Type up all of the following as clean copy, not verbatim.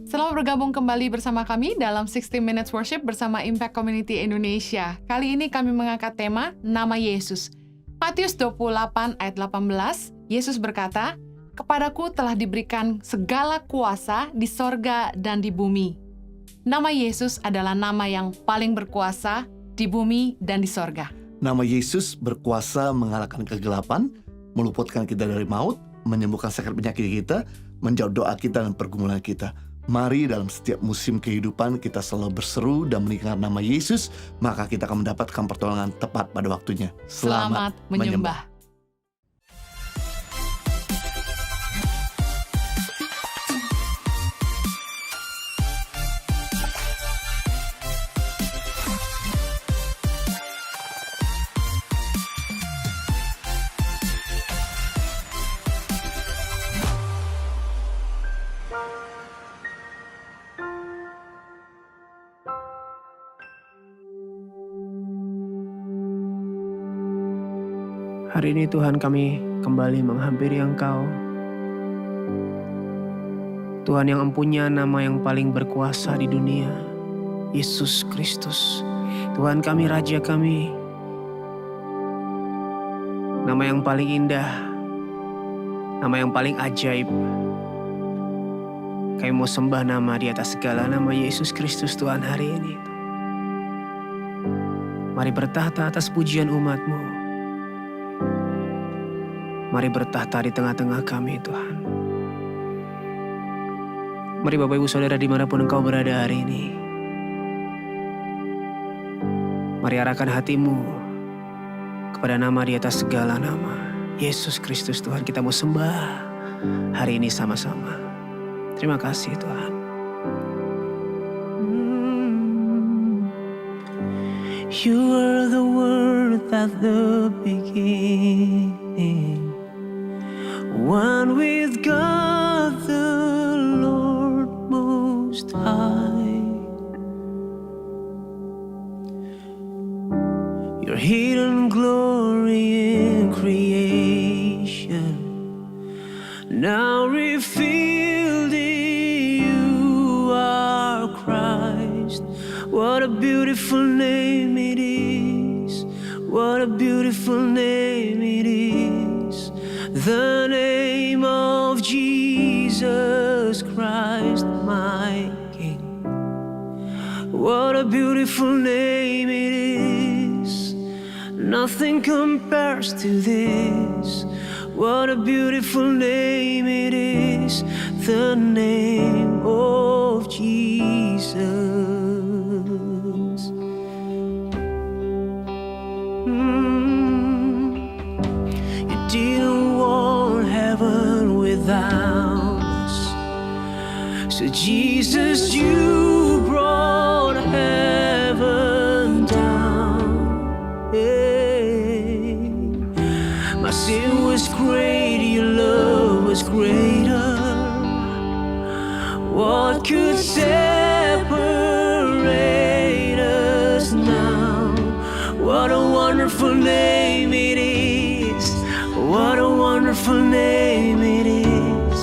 Selamat bergabung kembali bersama kami dalam 60 Minutes Worship bersama Impact Community Indonesia. Kali ini kami mengangkat tema Nama Yesus. Matius 28 ayat 18, Yesus berkata, "Kepadaku telah diberikan segala kuasa di sorga dan di bumi." Nama Yesus adalah nama yang paling berkuasa di bumi dan di sorga. Nama Yesus berkuasa mengalahkan kegelapan, meluputkan kita dari maut, menyembuhkan sakit penyakit kita, menjawab doa kita dan pergumulan kita. Mari dalam setiap musim kehidupan kita selalu berseru dan meninggikan nama Yesus, maka kita akan mendapatkan pertolongan tepat pada waktunya. Selamat menyembah. Hari ini Tuhan, kami kembali menghampiri Engkau. Tuhan yang mempunyai nama yang paling berkuasa di dunia, Yesus Kristus. Tuhan kami, Raja kami. Nama yang paling indah, nama yang paling ajaib. Kami mau sembah nama di atas segala nama, Yesus Kristus Tuhan hari ini. Mari bertahta atas pujian umat-Mu. Mari bertahta di tengah-tengah kami, Tuhan. Mari Bapak Ibu Saudara dimanapun Engkau berada hari ini. Mari arahkan hatimu kepada nama di atas segala nama, Yesus Kristus Tuhan. Kita mau sembah hari ini sama-sama. Terima kasih Tuhan. You are the word at the beginning, one with God the Lord Most High. Your hidden glory in creation, now revealed in you are Christ. What a beautiful name it is. What a beautiful name it is. The name of Jesus Christ, my King. What a beautiful name it is. Nothing compares to this. What a beautiful name it is. The name of Jesus. You didn't want heaven without us, so Jesus, you brought heaven down. Hey. My sin was great, your love was greater. What could separate us now? What a wonderful name it is. What a wonderful name it is.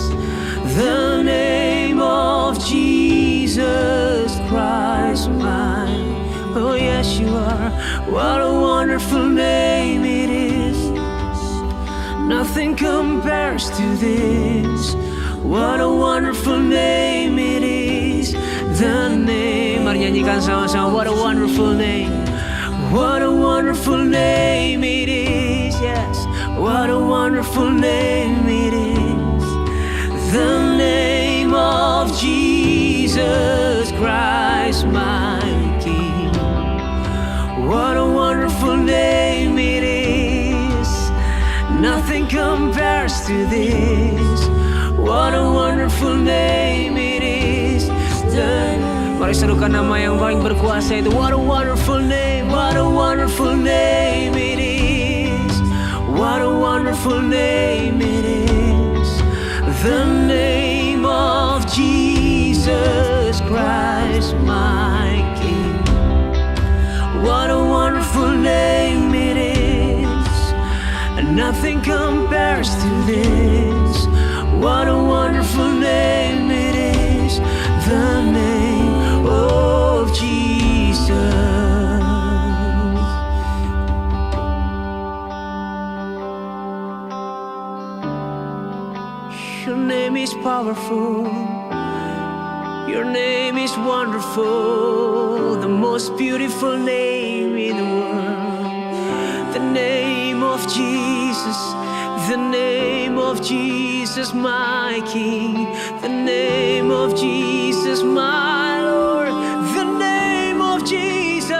The name of Jesus Christ, mine. Oh yes you are. What a wonderful name it is. Nothing compares to this. What a wonderful name it is. The name. Mari nyanyikan sama-sama. What a wonderful name. What a wonderful name it is. Yes. What a wonderful name it is. The name of Jesus Christ, my King. What a wonderful name it is. Nothing compares to this. What a wonderful name it is. Mari serukan nama yang paling berkuasa itu. What a wonderful name. What a wonderful name it is. What a wonderful name it is. The name of Jesus Christ, my King. What a wonderful name it is. Nothing compares to this. What a wonderful name it is, the name of Jesus. Your name is powerful. Your name is wonderful, the most beautiful name in the world. The name of Jesus, the name of Jesus, my King. The name of Jesus, my Lord. The name of Jesus.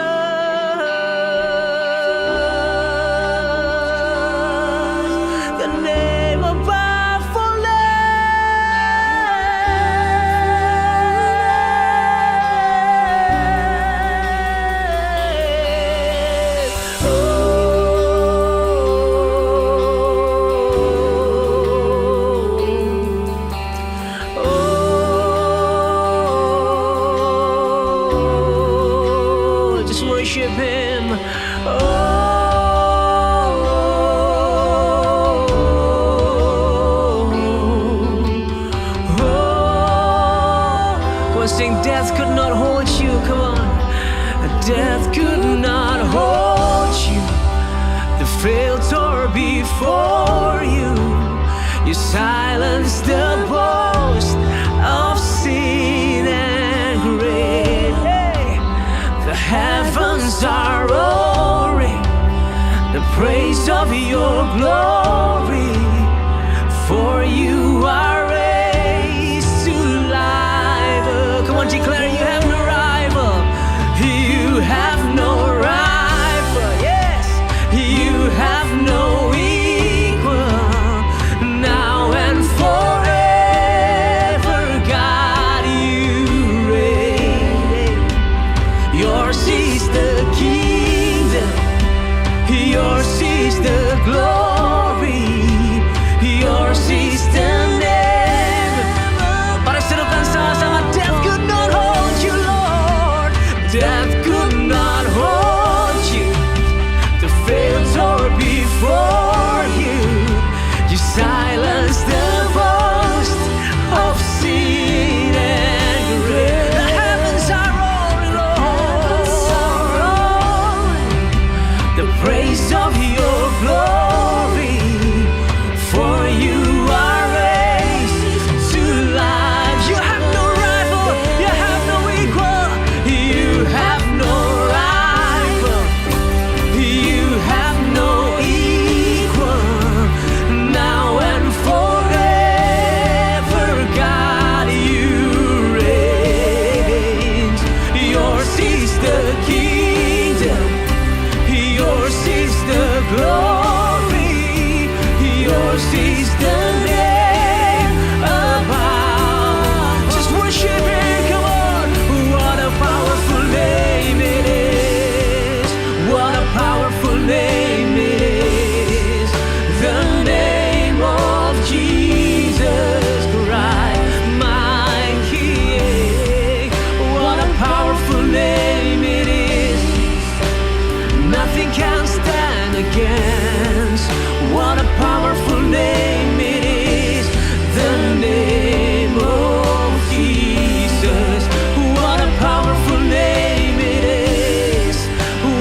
The name above all worship Him. Come on, sing. Death could not hold you. Come on. Death could not hold you. The veil tore before you. You silenced the boast of sin and grave. Hey. The heavens are roaring the praise of your glory, for you are raised to life. Come on, declare you have no rival. You have no rival. Yes, you have no equal. Now and forever, God, you reign. Yours is the kingdom, yours is the glory, yours is the name. Mari serukan sama-sama. Death could not hold you, Lord. Death could not hold you. The veil tore before you. You silenced the boast of sin and grave. The heavens are roaring, Lord. The praise of your glory, for you are raised to life. You have no rival, you have no equal. You have no rival, you have no equal. Now and forever, God, you reign. Yours is the kingdom, yours is the glory, yours is the name above. Just worship Him, come on. What a powerful name it is. What a powerful name it is. The name of Jesus Christ, my King. What a powerful name it is. Nothing can stand against. What a powerful name it is. The name of Jesus. What a powerful name it is.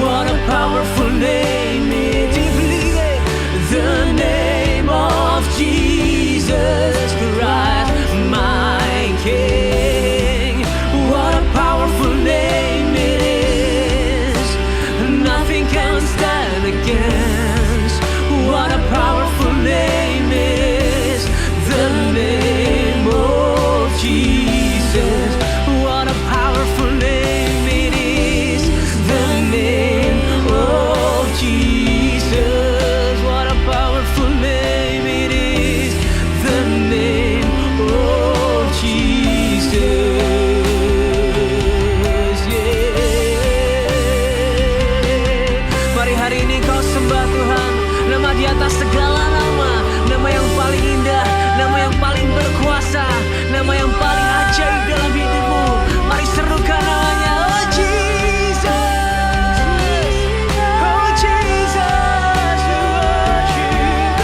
What a powerful name it is. Do you believe it? The name of Jesus Christ, my King. What a powerful name it is. Nothing can stand against. What a powerful name it is. The name of Jesus. What a powerful name it is. The name of Jesus. What a powerful name it is. The name of Jesus. Yeah. Mari hari ini kau sembah Tuhan. Nama di atas segala nama. Nama yang paling indah, nama yang paling berkuasa, nama yang paling ajaib dalam hidupmu. Mari serukan namanya. Oh Jesus, oh Jesus, we worship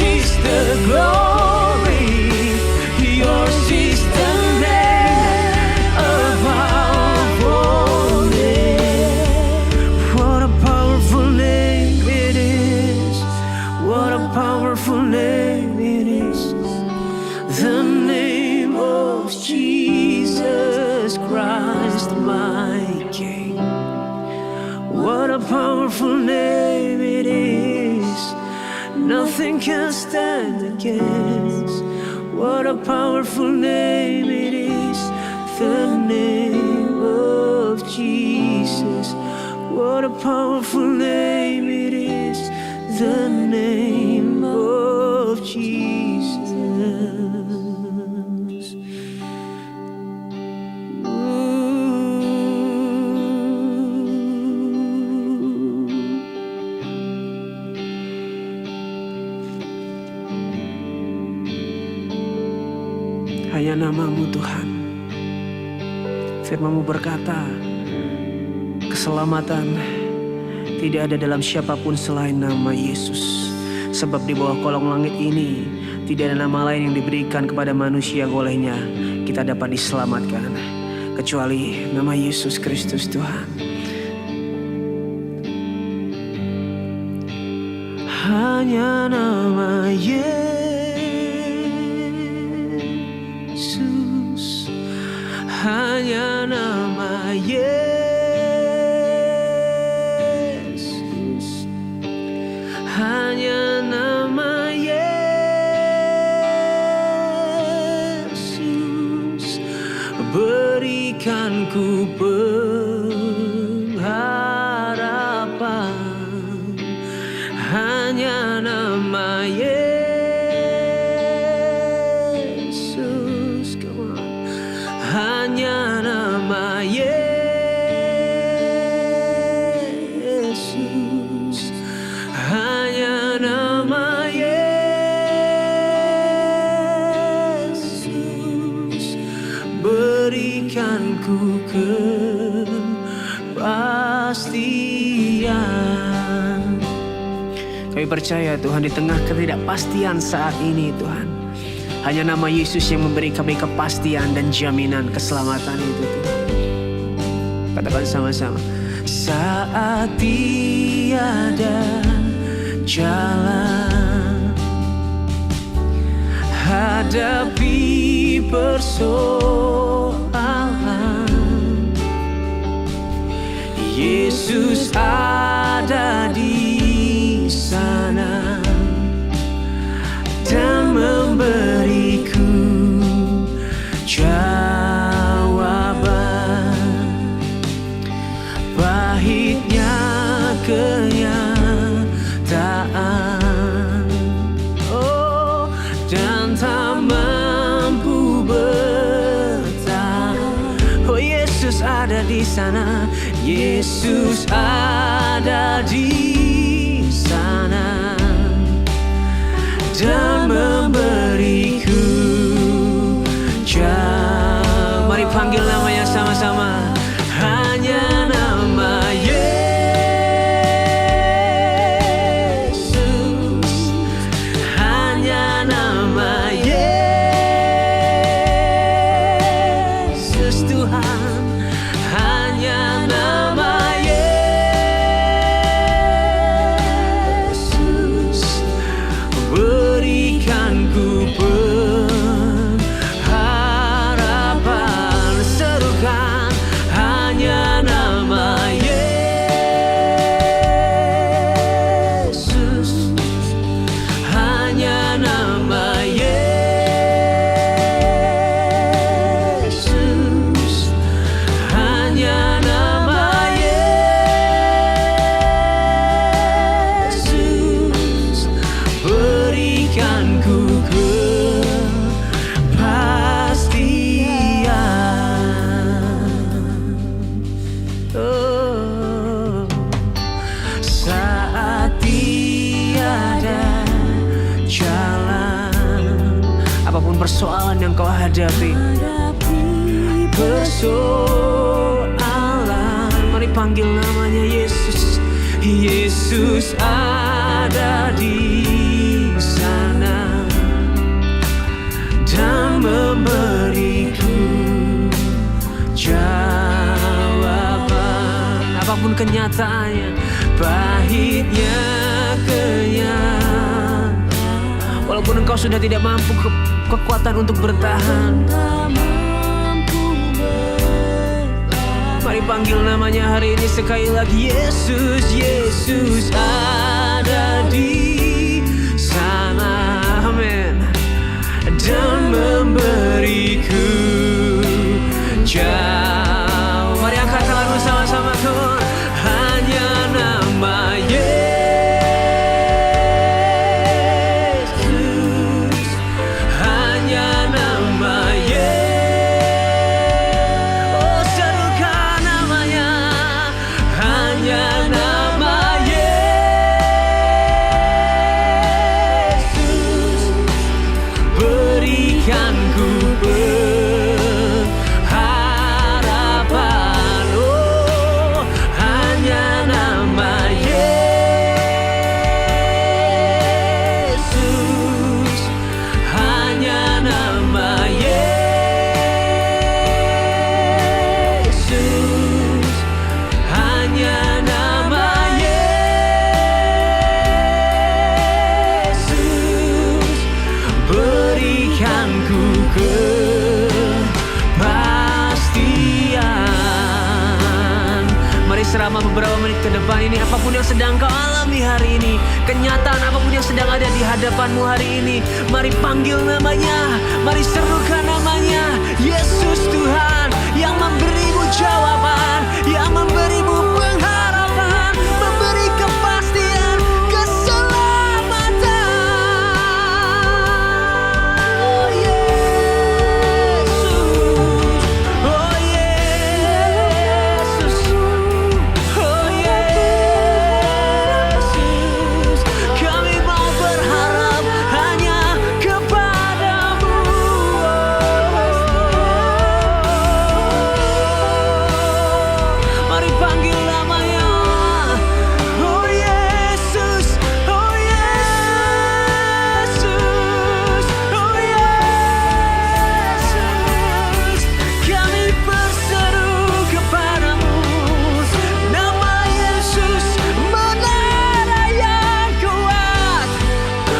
is the glory, yours is the name above all names. What a powerful name it is. What a powerful name it is. The name of Jesus Christ, my King. What a powerful name it is. Nothing can stand against. What a powerful name it is. The name of Jesus. What a powerful name it is. The name of Jesus. Hanya nama-Mu Tuhan. Firman-Mu berkata, keselamatan tidak ada dalam siapapun selain nama Yesus. Sebab di bawah kolong langit ini tidak ada nama lain yang diberikan kepada manusia yang olehnya kita dapat diselamatkan, kecuali nama Yesus Kristus Tuhan. Hanya nama Yesus, hanya nama Yesus, hanya nama Yesus, berikan ku pengharapan. Hanya nama Yesus, come on. Hanya nama Yesus, hanya nama Yesus, berikan ku kepastian. Kami percaya Tuhan, di tengah ketidakpastian saat ini Tuhan, hanya nama Yesus yang memberi kami kepastian dan jaminan keselamatan itu Tuhan. Katakan sama-sama. Saat tiada jalan, hadapi persoalan, Yesus ada di sana dan memberiku jawaban. Pahitnya kenyataan, oh, dan tak mampu bertahan. Oh, Yesus ada di sana, Yesus ada di sana dan memberiku jawaban. Mari panggil namanya sama-sama. Hanya nama Yesus, hanya nama Yesus Tuhan, hanya nama Yesus, berikan ku pengharapan. Serukan hanya nama Yesus, hanya nama Yesus, hanya nama Yesus, berikan ku kepastian. Oh, saat tiada jalan, apapun persoalan yang kau hadapi, persoalan, mari panggil namanya Yesus. Yesus ada di sana kenyataannya, pahitnya kenyang. Walaupun engkau sudah tidak mampu kekuatan untuk bertahan, mari panggil namanya hari ini sekali lagi. Yesus, Yesus ada di sana, amin, dan memberiku jauh. Mari angkat tanganmu sama-sama Tuhan. Hanya nama Yesus, hanya nama Yesus. Oh, serukan namanya, hanya nama Yesus. Berikan ku harapan, oh, hanya nama Yesus, hanya nama Yesus, hanya nama Yesus. Berikan ku kepastian. Mari selama beberapa menit ke depan ini, apapun yang sedang kau alami hari ini, kenyataan apapun yang sedang ada di hadapanmu hari ini, mari panggil namanya, mari serukan namanya. Yesus Tuhan yang memberimu jawaban, yang memberimu pengharapan, memberi kepastian, keselamatan. Oh Yesus, oh Yesus, oh Yesus, kami mau berharap hanya kepadamu. Mari panggil namanya. Oh Yesus, oh Yesus, oh Yesus, kami berseru kepadamu. Nama Yesus menara yang kuat,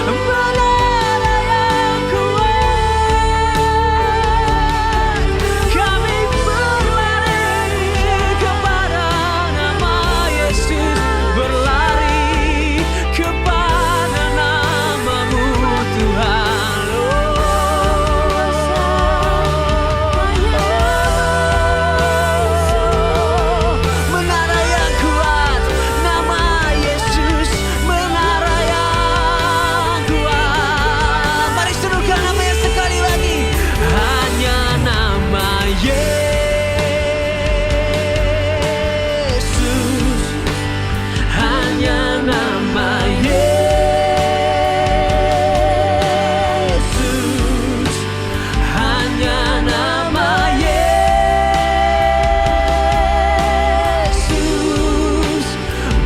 menara yang kuat. Kami berlari kepada nama Yesus, berlari kepada namamu Tuhan. Menara yang kuat, nama Yesus, menara yang kuat. Mari serukan namanya sekali lagi. Hanya nama Yesus, hanya nama Yesus, hanya nama Yesus.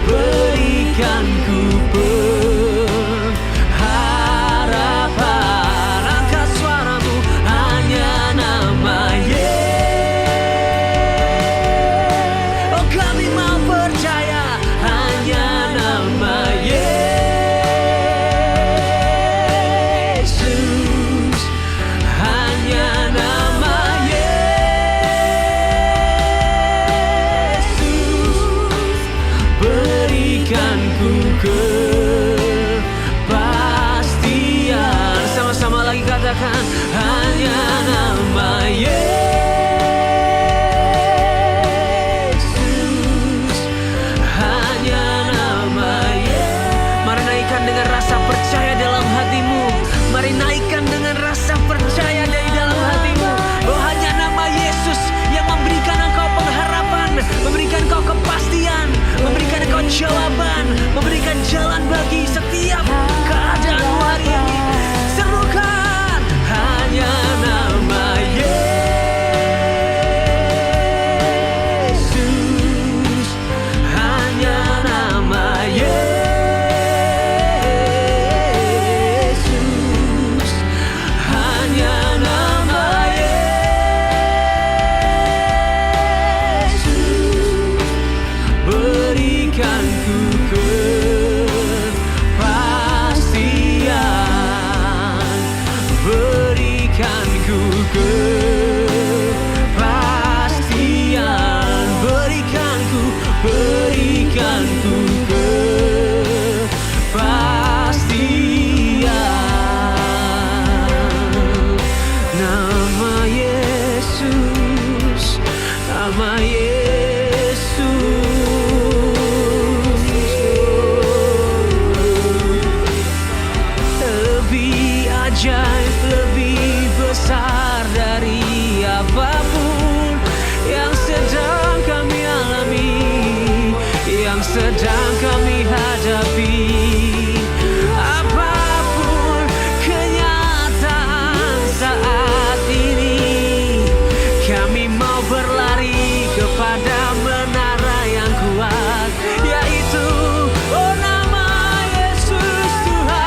Berikan ku pengharapan. Angkat suaramu, hanya nama Yesus. Oh, kami mau percaya, hanya nama Yesus, hanya nama Yesus. Berikan ku kepastian. Sama-sama lagi katakan, hanya nama Yesus, hanya nama Yesus. Mari naikkan dengan rasa percaya dalam hatimu. Mari naikkan dengan rasa percaya dari dalam hatimu. Oh, hanya nama Yesus yang memberikan engkau pengharapan, memberikan engkau kepastian, memberikan engkau jawaban, memberikan jalan bagi setiap keadaanmu hari ini. Serukan hanya nama ajaib lebih besar dari apapun yang sedang kami alami, yang sedang kami hadapi. Apapun kenyataan saat ini, kami mau berlari kepada menara yang kuat, yaitu oh nama Yesus Tuhan.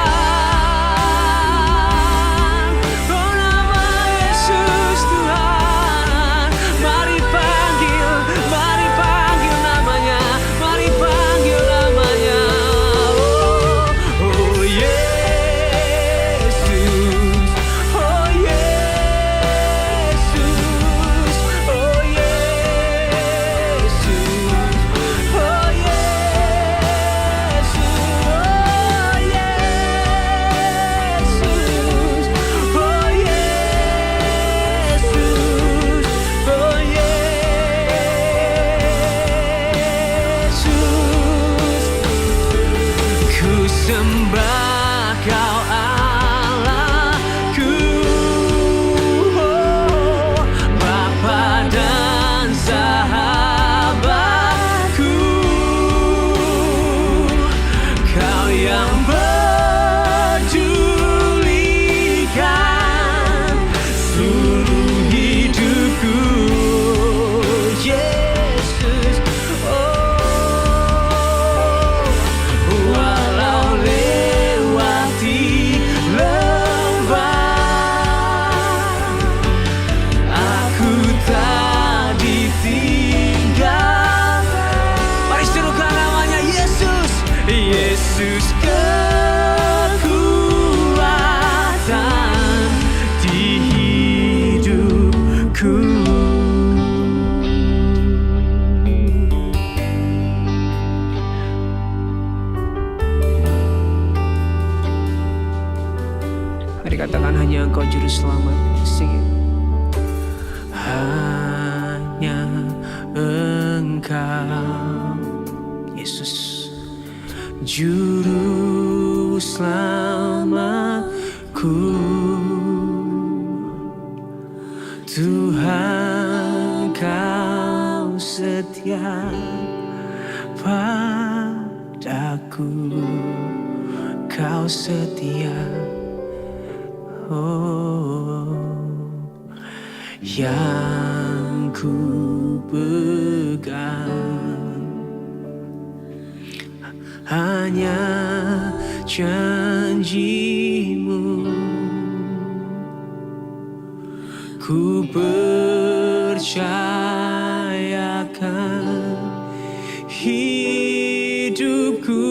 Oh nama Yesus Tuhan. Mari panggil namanya, mari panggil namanya. Oh, oh Yesus, oh Yesus, oh Yesus, oh Yesus, oh Yesus, oh Yesus, oh Yesus. Ku sembah Kau Allahku, oh, Bapa dan sahabatku. Kau yang pedulikan seluruh hidupku, Yesus. Oh, walau lewati lembah, aku tak ditinggalkan. Mari serukan namanya Yesus. Yesus kekuatan di hidupku. Mari katakan hanya Engkau juru selamat. Sing it. Hanya Engkau Yesus juru selamatku. Tuhan Kau setia padaku, Kau setia, oh, yang ku pegang hanya janji-Mu. Ku percayakan hidupku,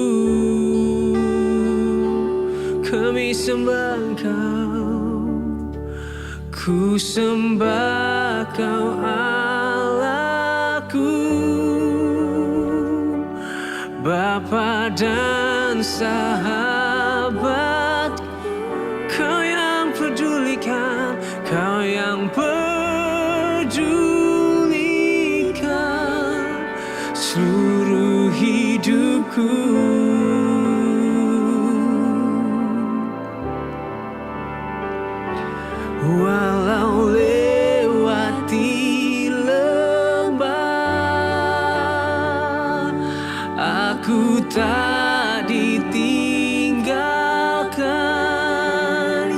kami sembah Engkau, ku sembah Kau Allahku, Bapa dan sahabat. Kau yang pedulikan, Kau yang pedulikan seluruh hidupku. Walau lewati lembah, aku tak ditinggalkan.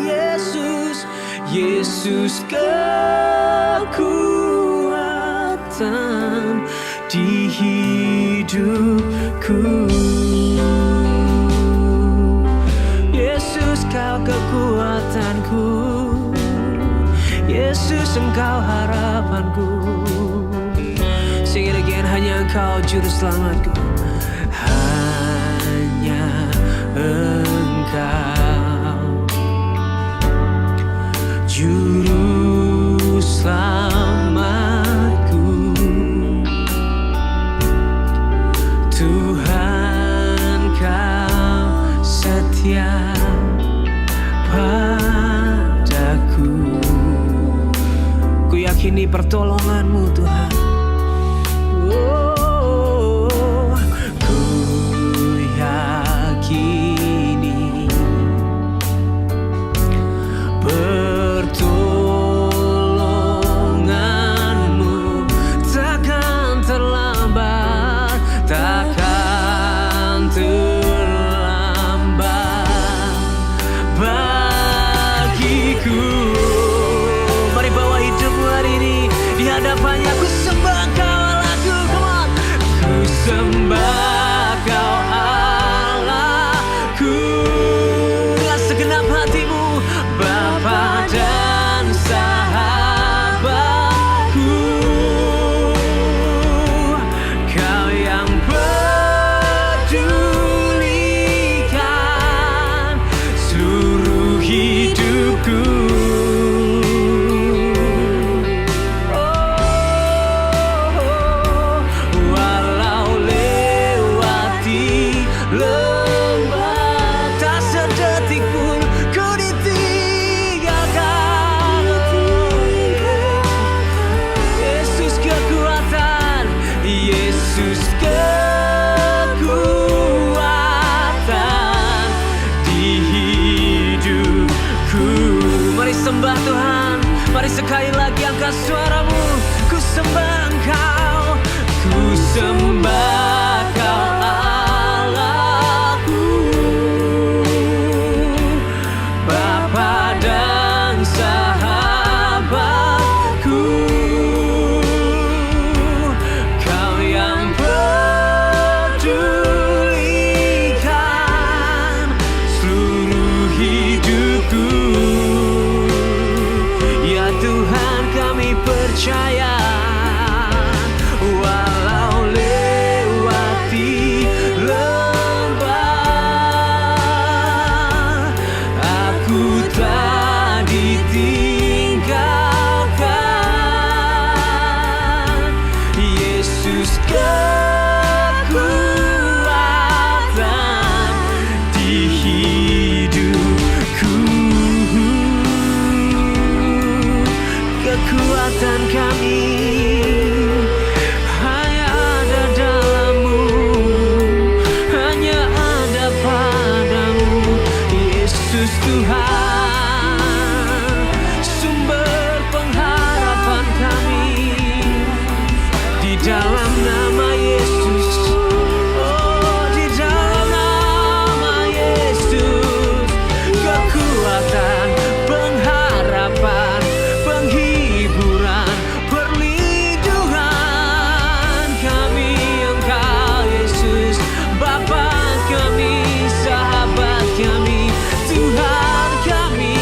Yesus, Yesus kekuatan di hidupku. Yesus Kau kekuatanku, Yesus Engkau harapanku. Sing it again, hanya Engkau juru selamatku. Hanya Engkau juru selamatku. Tuhan Kau setia padaku. Ku yakini pertolongan-Mu Tuhan. Oh, ku yakini hidupku. Mari bawa hidupmu hari ini di hadapannya. Ku sembah Kau Allahku, come on. Ku sembah Kau Allahku dengan segenap hatimu, Bapa dan sahabatku. Kau yang pedulikan seluruh hidupku. Walau lewati lembah, tak sedetik pun ku ditinggalkan. Yesus kekuatan, Yesus kekuatan di hidupku. Mari sembah Tuhan, mari sekali lagi angkat suaramu. Ku sembah Engkau, ku sembah Kau Allahku, Bapa dan sahabatku. Kau yang pedulikan seluruh hidupku. Ya Tuhan, kami percaya, walau lewati lembah, aku tak ditinggalkan. Yesus kekuatan di hidupku. Kekuatan kami hanya ada dalam-Mu, hanya ada padamu, Yesus Tuhan, sumber pengharapan kami. Di dalam nama Yesus, oh di dalam nama Yesus, kekuatan, pengharapan, penghiburan, perlindungan kami Engkau Yesus, Bapa kami, sahabat kami, Tuhan kami.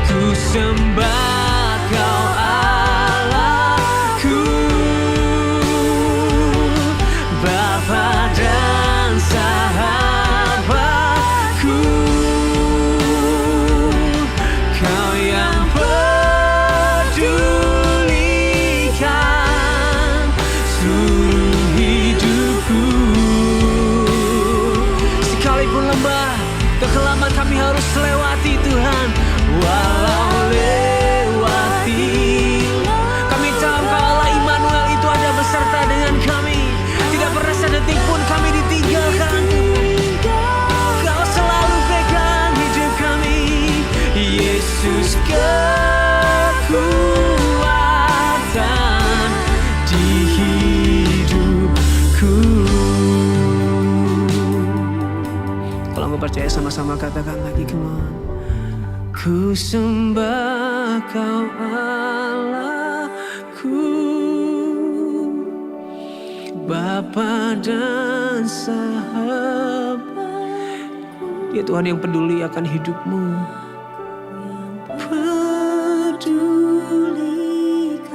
Ku sembah Kau Allahku, Bapa dan sahabatku. Kau yang pedulikan seluruh hidupku. Sekalipun lembah kekelaman kami harus lewati Tuhan, walau lewati, kami tahu Kau Allah Immanuel itu ada beserta dengan kami. Tidak pernah sedetik pun kami ditinggalkan. Kau selalu pegang hidup kami, Yesus kekuatan di hidupku. Kalau nggak percaya sama-sama katakan lagi, come on. Ku sembah Kau Allahku, Bapa dan sahabat. Dia Tuhan yang peduli akan hidupmu. Pedulikan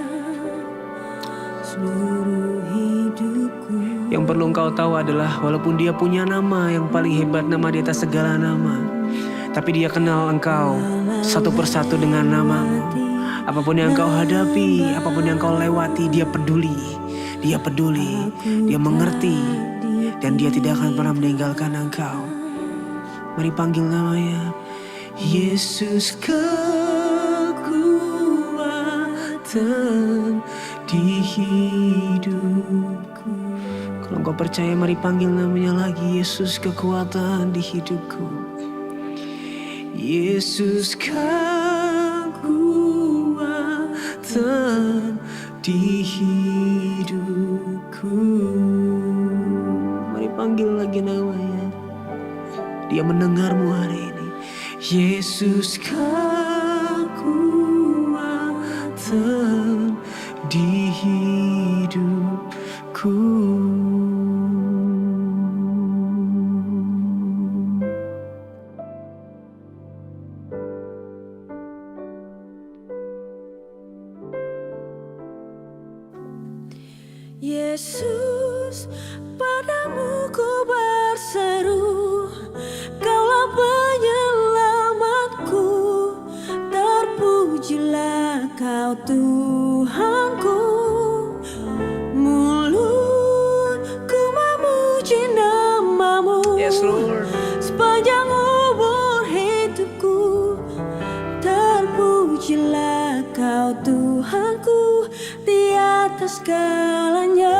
seluruh hidupku. Yang perlu engkau tahu adalah walaupun dia punya nama yang paling hebat, nama di atas segala nama, tapi dia kenal engkau satu persatu dengan namamu. Apapun yang engkau hadapi, apapun yang engkau lewati, dia peduli. Dia peduli, dia mengerti, dan dia tidak akan pernah meninggalkan engkau. Mari panggil namanya, Yesus kekuatan di hidupku. Kalau engkau percaya, mari panggil namanya lagi, Yesus kekuatan di hidupku. Yesus kekuatan kekuatan di hidupku. Mari panggil lagi namanya. Dia mendengarmu hari ini. Yesus, kekuatan di hidupku. Yesus, padamu ku berseru, Kaulah penyelamatku, terpujilah Kau Tuhanku. Mulutku memuji namamu, Yes, Lord. sepanjang umur hidupku, terpujilah Kau Tuhanku di atas segalanya.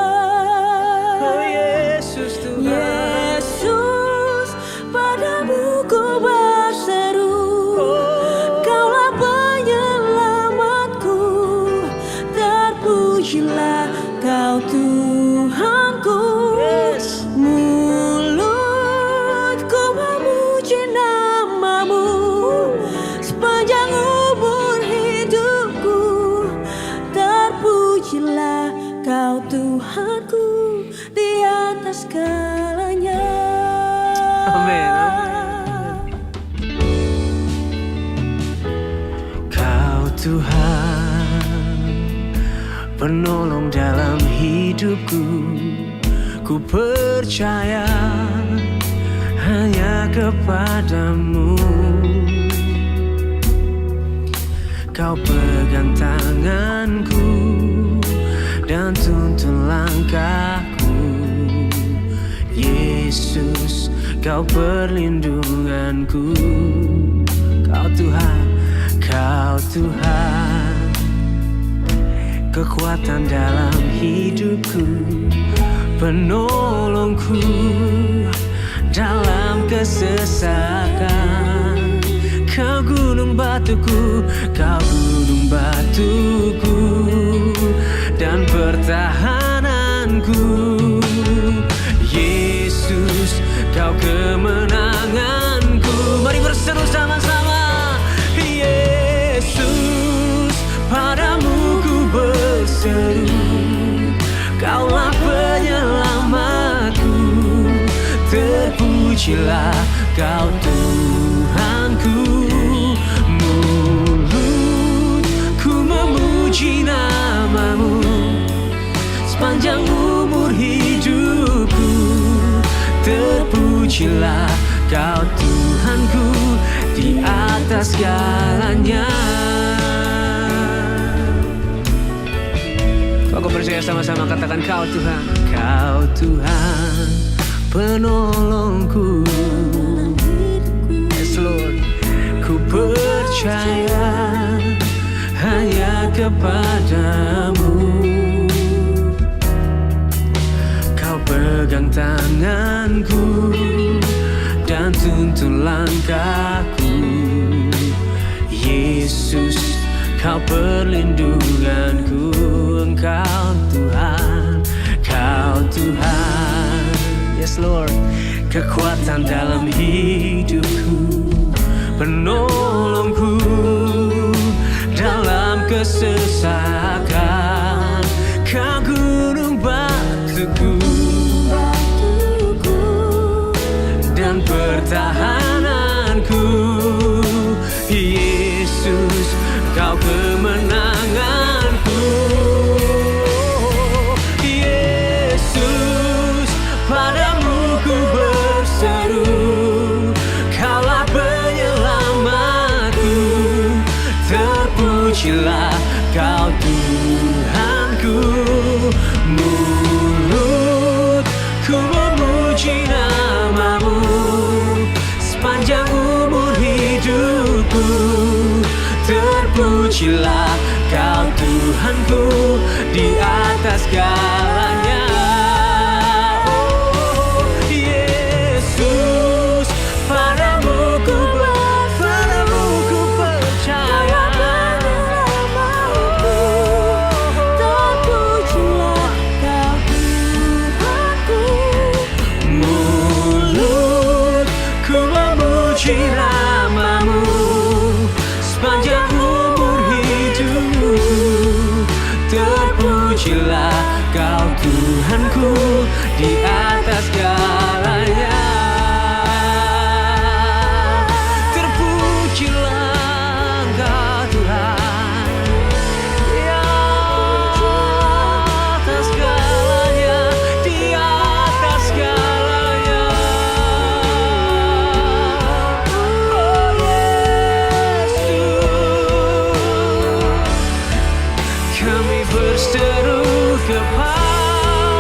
Oh Yesus Tuhan. Yesus, padamu ku berseru, Kaulah penyelamatku, terpujilah Kau Tuhanku. Yes. Mulutku memuji namamu, sepanjang umur hidupku, terpujilah Kau Tuhanku di atas segalanya. Amin, Kau Tuhan, penolong dalam hidupku. Ku percaya hanya kepadamu. Kau pegang tanganku dan tuntun langkahku. Yesus, Kau perlindunganku. Kau Tuhan, Kau Tuhan, kekuatan dalam hidupku, penolongku dalam kesesakan. Kau gunung batuku, Kau gunung batuku, dan pertahananku. Yesus, Kau kemenanganku. Mari berseru sama-sama. Yesus, padamu ku berseru, Kaulah penyelamatku, terpujilah Kau Tuhanku. Mulutku memuji namamu, sepanjang umur hidupku, terpujilah Kau Tuhanku di atas segalanya. Aku percaya sama-sama katakan Kau Tuhan. Kau Tuhan, penolongku. Yes Lord, ku percaya hanya kepadamu. Kau pegang tanganku dan tuntun langkahku. Yesus, Kau perlindunganku. Engkau Tuhan, Kau Tuhan. Yes Lord, kekuatan dalam hidupku, penolongku dalam kesesakan. Kau gunung batuku dan pertahananku. Yesus, Kau kemenanganku. Yesus, padamu ku berseru, Kaulah penyelamatku, terpujilah Kau Tuhanku. Mulutku memuji namamu, sepanjang umur hidupku, terpujilah Kau Tuhanku di atas segalanya. Oh, Yesus, padamu ku percaya. kami berseru kepadamu,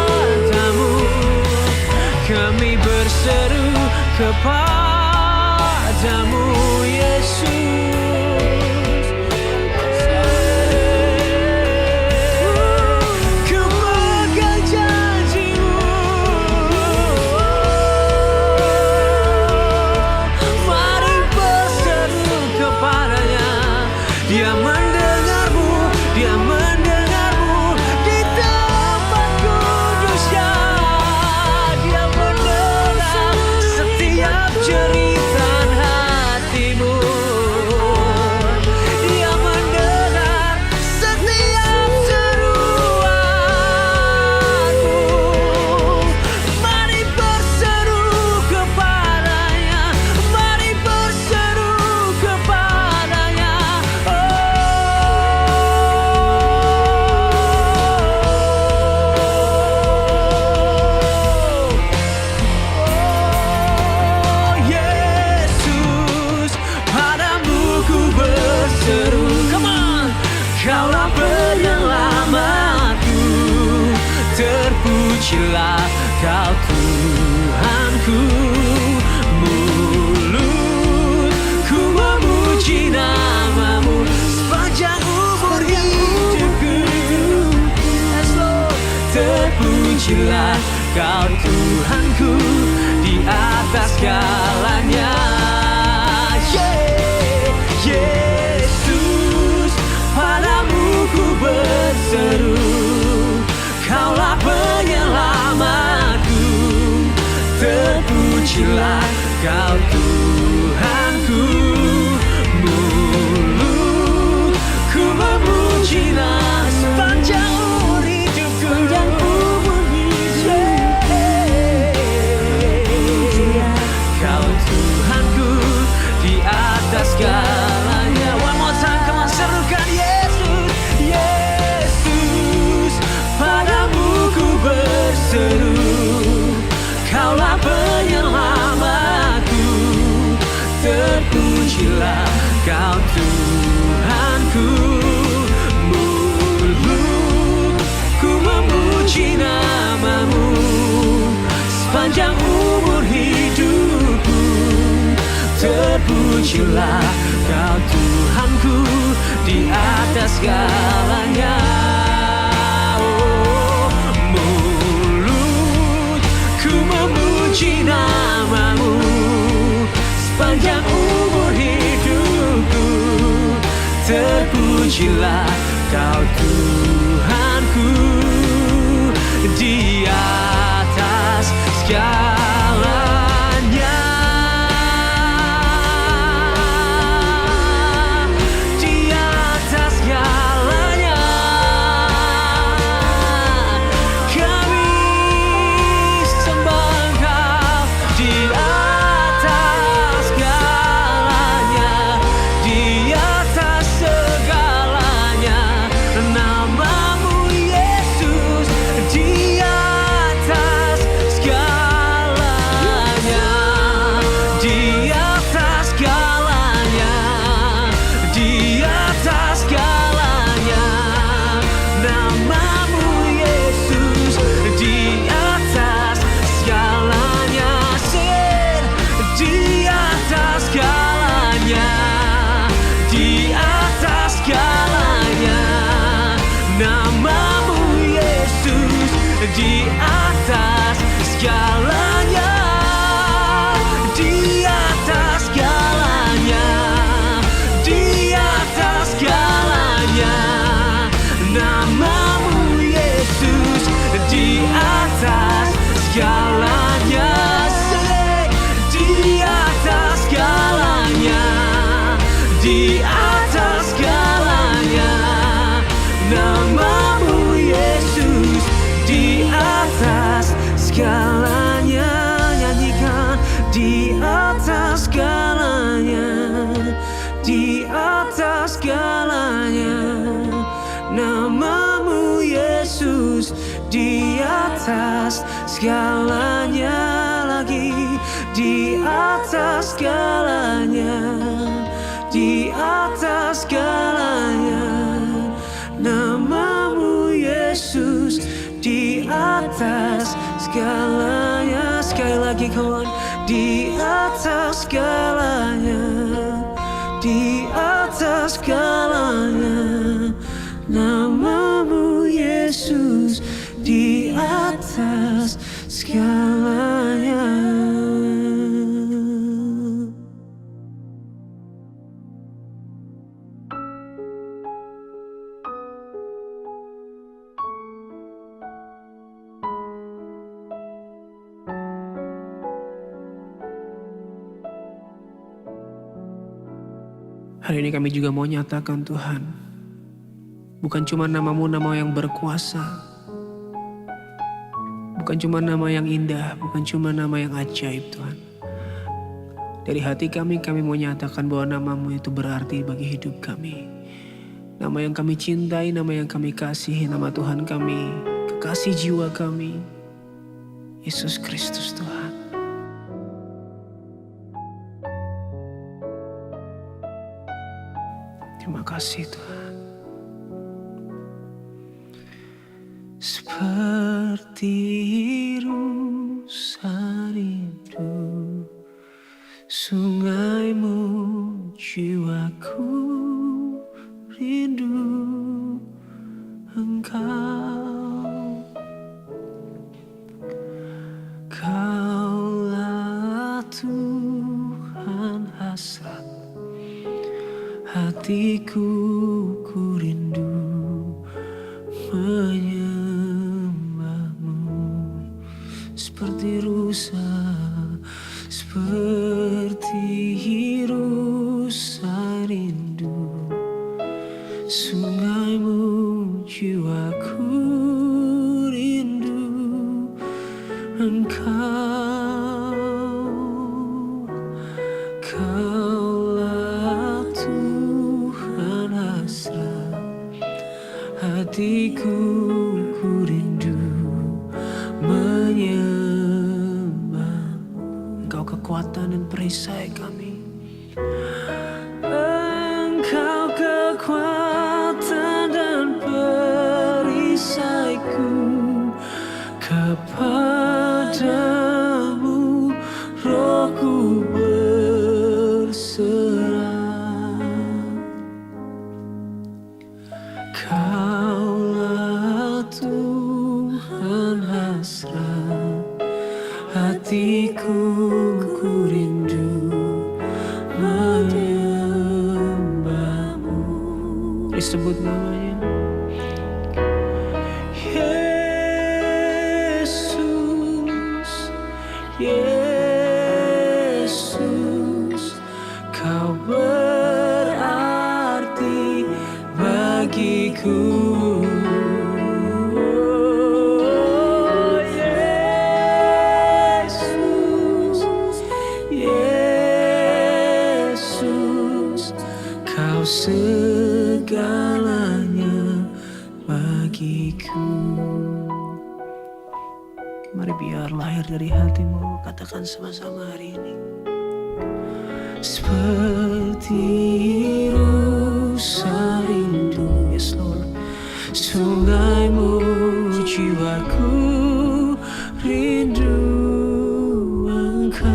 kami berseru kepadamu Yesus. Ku pegang janji-Mu, mari berseru kepadanya. Dia mendengar-Mu, Dia mendengar-Mu di tempat kudusnya. Dia mendengar setiap jeritan hatimu. Dia mendengar setiap seruanmu. Mari berseru kepadanya, mari berseru kepadanya. Oh Yesus, padamu ku berseru. Come on, Kaulah penyelamatku, terpujilah Kau Tuhanku. Mulutku memuji nama-Mu sepanjang umur hidupku. Yes, Lord. Terpujilah Kau Tuhanku di atas segalanya. Yeah. Yesus, padamu ku berseru. Kaulah penyelamatku, terpujilah Kau Tuhanku. Mulutku memuji nama sepanjang umur hidupku. Kau Tuhanku di atas segalanya. One more time, come on, serukan Yesus. Yesus, padamu ku berseru. Kaulah penyelamatku, terpujilah Kau Tuhanku. Mulutku memuji nama-Mu sepanjang umur hidupku. Terpujilah Kau Tuhanku di atas segalanya. Oh, mulutku memuji nama-Mu sepanjang umur hidupku. Terpujilah Kau Tuhanku di atas segalanya. Di atas segalanya. Kami sembah Kau di atas segalanya. Di atas segalanya. Nama-Mu Yesus di atas segalanya. Di atas segalanya. Di atas segalanya. Nama-Mu Yesus di atas segalanya. Sing. Di atas segalanya. Di atas segalanya. Nama-Mu Yesus di atas segalanya. Di atas segalanya. Di atas segalanya. Nama-Mu Yesus di atas segalanya. Sing. Di atas segalanya. Di atas segalanya. Nama-Mu Yesus di atas segalanya. Nyanyikan di atas segalanya. Di atas segalanya. Nama-Mu Yesus di atas segalanya. Lagi di atas segalanya. Di atas segalanya. Nama namamu Yesus di atas segalanya. Sekali lagi kawan, di atas segalanya, di atas segalanya. Namamu Yesus di atas segalanya. Hari ini kami juga mau nyatakan Tuhan, bukan cuma namamu nama yang berkuasa, bukan cuma nama yang indah, bukan cuma nama yang ajaib Tuhan. Dari hati kami mau nyatakan bahwa namamu itu berarti bagi hidup kami. Nama yang kami cintai, nama yang kami kasihi, nama Tuhan kami, kekasih jiwa kami, Yesus Kristus Tuhan. Terima kasih Tuhan. Seperti rusa rindu sungaimu, jiwaku rindu Engkau. Kaulah Tuhan hasrat hatiku, ku rindu menyembahmu. Seperti rusa, seperti rusa rindu sungaimu, jiwaku rindu Engkau. Kaulah Tuhan hasrat hatiku, ku rindu menyembahmu. Engkau kekuatan dan perisai kami. Engkau kekuatan dan perisaiku. Kepadamu rohku berserah. Kaulah Tuhan hasrat hatiku, ku rindu menyembahmu. Disebut namanya Yesus, Yesus, kau berarti bagiku. Yesus, Yesus, kau segalanya bagiku. Mari biar lahir dari hatimu, katakan sama-sama hari ini. Seperti rusa rindu, yes Lord, sungaimu, jiwaku rindu Engkau.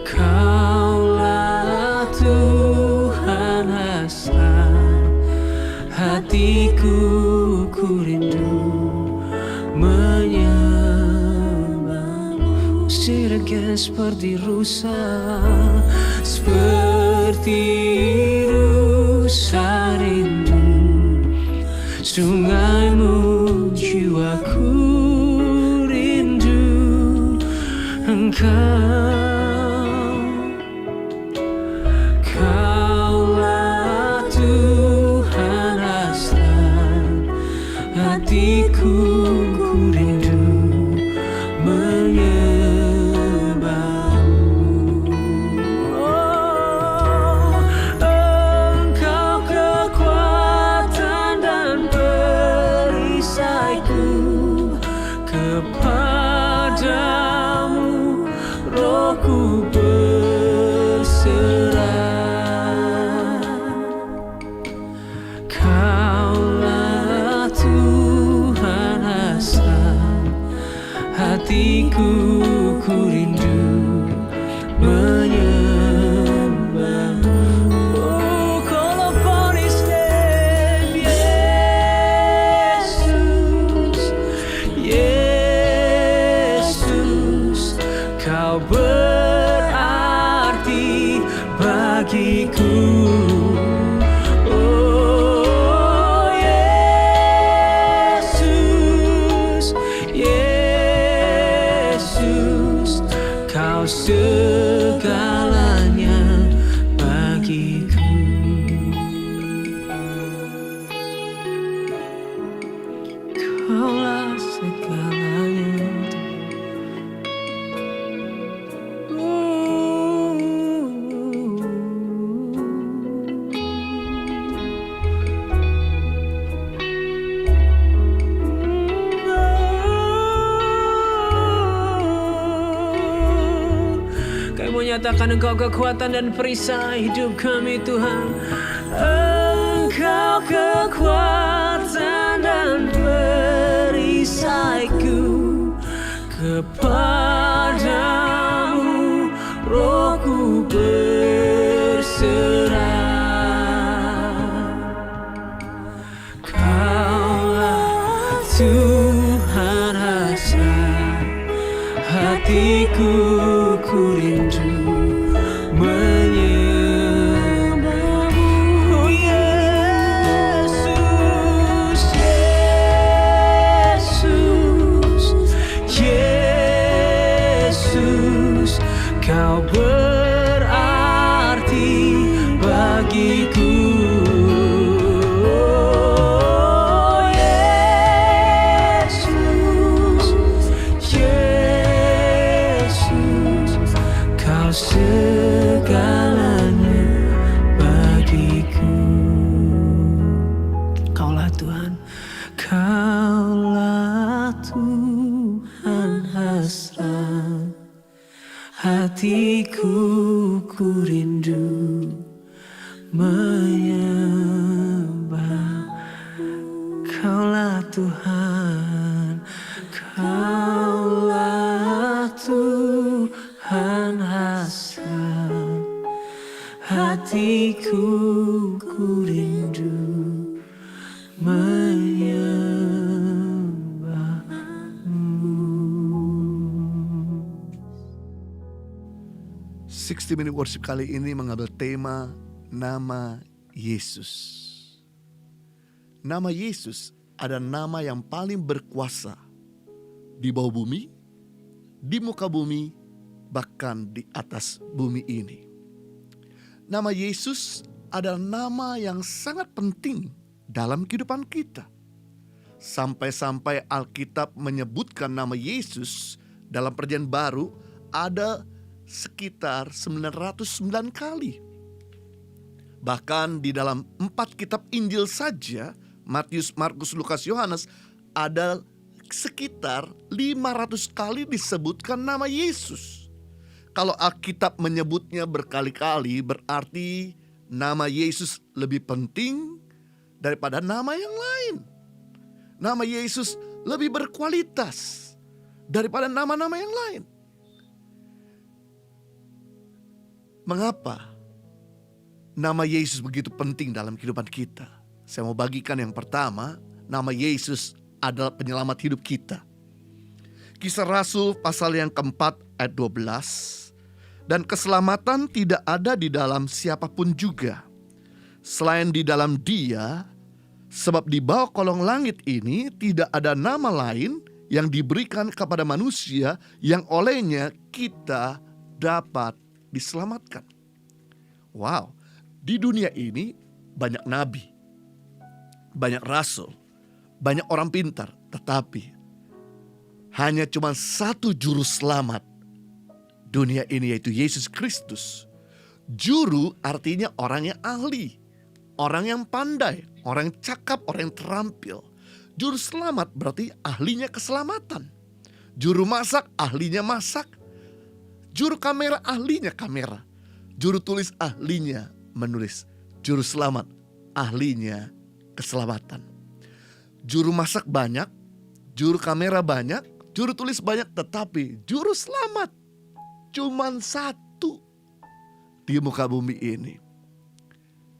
Kaulah Tuhan hasrat hatiku, ku rindu menyembahmu. Sing it again. Seperti rusa, seperti rusa rindu sungaimu, jiwaku rindu Engkau. Kaulah Tuhan hasrat hatiku, ku rindu menyembahmu. Oh, Engkau kekuatan dan perisaiku. Kepadamu rohku berserah. Kaulah segalanya. Kami menyatakan Engkau kekuatan dan perisai hidup kami Tuhan. Engkau kekuatan dan perisaiku, kepadamu rohku berserah. Kaulah Tuhan hasrat hatiku, ku rindu menyembahmu. Oh Yesus, Yesus, Yesus, Kau berarti bagiku. Oh Yesus, Yesus, Kau segalanya bagiku. Kaulah Tuhan, Kaulah Tuhan hasrat hatiku, ku rindu menyembah. Kaulah Tuhan, Kaulah Tuhan hasrat hatiku, ku rindu menyembahmu. 60 Minute Worship kali ini mengambil tema nama Yesus. Nama Yesus ada nama yang paling berkuasa di bawah bumi, di muka bumi, bahkan di atas bumi ini. Nama Yesus adalah nama yang sangat penting dalam kehidupan kita. Sampai-sampai Alkitab menyebutkan nama Yesus dalam Perjanjian Baru ada sekitar 909 kali. Bahkan di dalam 4 kitab Injil saja, Matius, Markus, Lukas, Yohanes, ada sekitar 500 kali disebutkan nama Yesus. Kalau Alkitab menyebutnya berkali-kali, berarti nama Yesus lebih penting daripada nama yang lain. Nama Yesus lebih berkualitas daripada nama-nama yang lain. Mengapa nama Yesus begitu penting dalam kehidupan kita? Saya mau bagikan yang pertama, nama Yesus adalah penyelamat hidup kita. Kisah Rasul pasal yang keempat ayat 12. Dan keselamatan tidak ada di dalam siapapun juga, selain di dalam Dia, sebab di bawah kolong langit ini tidak ada nama lain yang diberikan kepada manusia yang olehnya kita dapat diselamatkan. Wow, di dunia ini banyak nabi, banyak rasul, banyak orang pintar, tetapi hanya cuma satu juru selamat dunia ini, yaitu Yesus Kristus. Juru artinya orang yang ahli, orang yang pandai, orang yang cakap, orang yang terampil. Juru selamat berarti ahlinya keselamatan. Juru masak, ahlinya masak. Juru kamera, ahlinya kamera. Juru tulis, ahlinya menulis. Juru selamat, ahlinya keselamatan. Juru masak banyak, juru kamera banyak, juru tulis banyak, tetapi juru selamat cuman satu di muka bumi ini.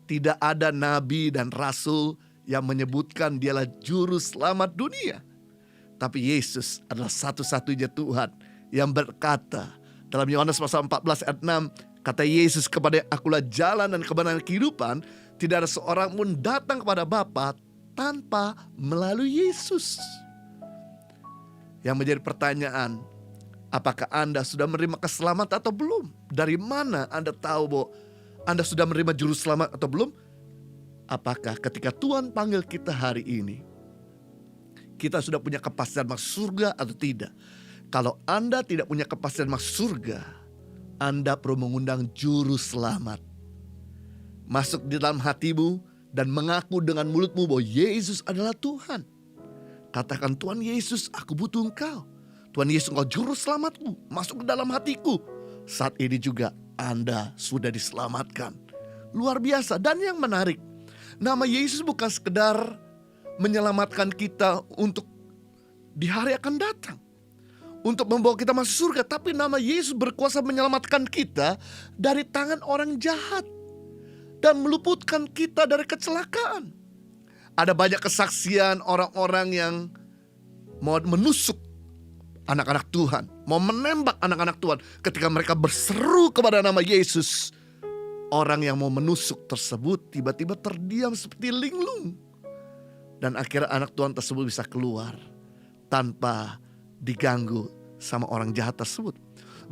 Tidak ada nabi dan rasul yang menyebutkan dialah juru selamat dunia. Tapi Yesus adalah satu-satunya Tuhan yang berkata dalam Yohanes pasal 14 ayat 6, kata Yesus kepada akulah jalan dan kebenaran kehidupan, tidak ada seorang pun datang kepada Bapa tanpa melalui Yesus. Yang menjadi pertanyaan, apakah Anda sudah menerima keselamatan atau belum? Dari mana Anda tahu bahwa Anda sudah menerima juru selamat atau belum? Apakah ketika Tuhan panggil kita hari ini, kita sudah punya kepastian masuk surga atau tidak. Kalau Anda tidak punya kepastian masuk surga, Anda perlu mengundang juru selamat. Masuk di dalam hatimu dan mengaku dengan mulutmu bahwa Yesus adalah Tuhan. Katakan, Tuhan Yesus, aku butuh Engkau. Tuhan Yesus, Engkau juru selamatku, masuk ke dalam hatiku. Saat ini juga Anda sudah diselamatkan. Luar biasa. Dan yang menarik, nama Yesus bukan sekedar menyelamatkan kita untuk di hari akan datang, untuk membawa kita masuk surga. Tapi nama Yesus berkuasa menyelamatkan kita dari tangan orang jahat dan meluputkan kita dari kecelakaan. Ada banyak kesaksian orang-orang yang mau menusuk anak-anak Tuhan, mau menembak anak-anak Tuhan. Ketika mereka berseru kepada nama Yesus, orang yang mau menusuk tersebut tiba-tiba terdiam seperti linglung. Dan akhirnya anak Tuhan tersebut bisa keluar tanpa diganggu sama orang jahat tersebut.